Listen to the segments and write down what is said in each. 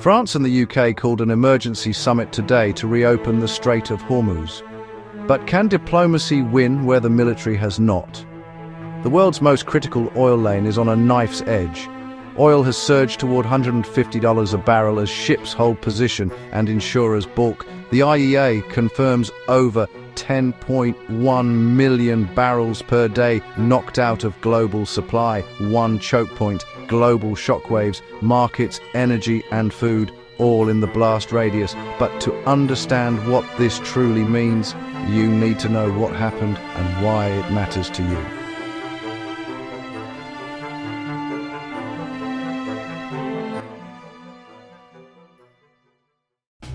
France and the UK called an emergency summit today to reopen the Strait of Hormuz. But can diplomacy win where the military has not? The world's most critical oil lane is on a knife's edge. Oil has surged toward $150 a barrel as ships hold position and insurers balk. The IEA confirms over 10.1 million barrels per day knocked out of global supply. One choke point, global shockwaves, markets, energy and food, all in the blast radius. But to understand what this truly means, you need to know what happened and why it matters to you.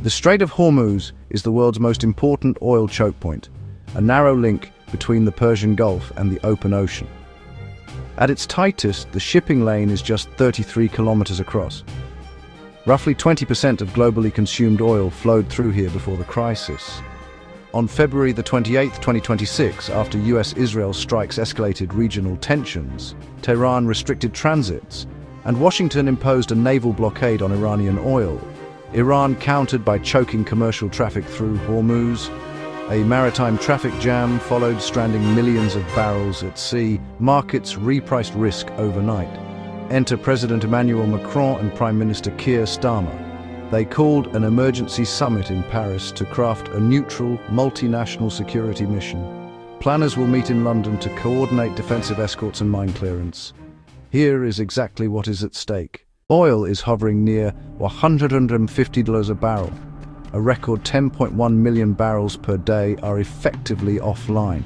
The Strait of Hormuz is the world's most important oil choke point, a narrow link between the Persian Gulf and the open ocean. At its tightest, the shipping lane is just 33 kilometers across. Roughly 20% of globally consumed oil flowed through here before the crisis. On February the 28th, 2026, after US-Israel strikes escalated regional tensions, Tehran restricted transits, and Washington imposed a naval blockade on Iranian oil. Iran countered by choking commercial traffic through Hormuz. A maritime traffic jam followed, stranding millions of barrels at sea. Markets repriced risk overnight. Enter President Emmanuel Macron and Prime Minister Keir Starmer. They called an emergency summit in Paris to craft a neutral, multinational security mission. Planners will meet in London to coordinate defensive escorts and mine clearance. Here is exactly what is at stake. Oil is hovering near $150 a barrel. A record 10.1 million barrels per day are effectively offline.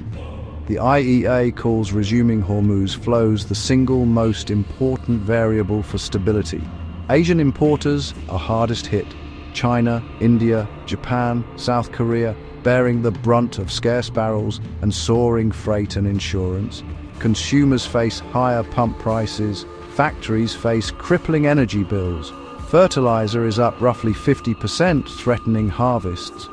The IEA calls resuming Hormuz flows the single most important variable for stability. Asian importers are hardest hit. China, India, Japan, South Korea, bearing the brunt of scarce barrels and soaring freight and insurance. Consumers face higher pump prices. Factories face crippling energy bills. Fertilizer is up roughly 50%, threatening harvests.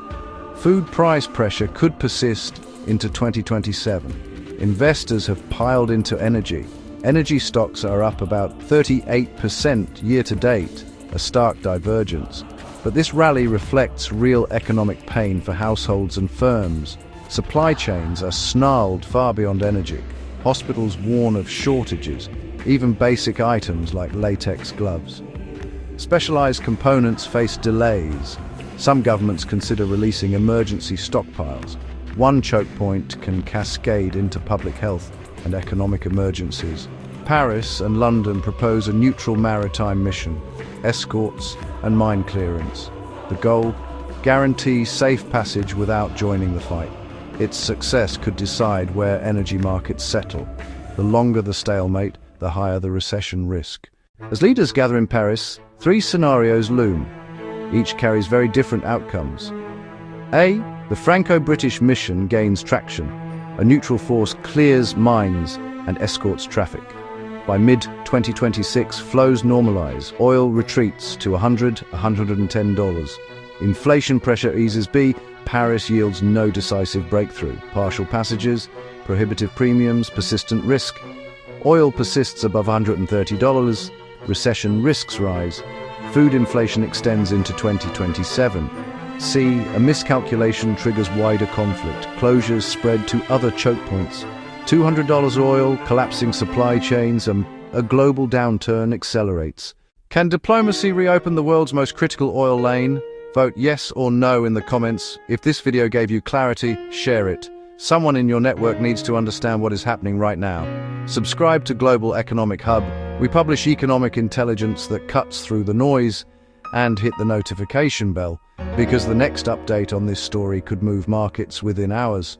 Food price pressure could persist into 2027. Investors have piled into energy. Energy stocks are up about 38% year to date, a stark divergence. But this rally reflects real economic pain for households and firms. Supply chains are snarled far beyond energy. Hospitals warn of shortages, even basic items like latex gloves. Specialized components face delays. Some governments consider releasing emergency stockpiles. One choke point can cascade into public health and economic emergencies. Paris and London propose a neutral maritime mission, escorts and mine clearance. The goal? Guarantee safe passage without joining the fight. Its success could decide where energy markets settle. The longer the stalemate, the higher the recession risk. As leaders gather in Paris, three scenarios loom. Each carries very different outcomes. A. The Franco-British mission gains traction. A neutral force clears mines and escorts traffic. By mid-2026, flows normalize. Oil retreats to $110. Inflation pressure eases. B. Paris yields no decisive breakthrough. Partial passages, prohibitive premiums, persistent risk. Oil persists above $130, recession risks rise, food inflation extends into 2027. C. A miscalculation triggers wider conflict, closures spread to other choke points. $200 oil, collapsing supply chains, a global downturn accelerates. Can diplomacy reopen the world's most critical oil lane? Vote yes or no in the comments. If this video gave you clarity, share it. Someone in your network needs to understand what is happening right now. Subscribe to Global Economic Hub. We publish economic intelligence that cuts through the noise, and hit the notification bell, because the next update on this story could move markets within hours.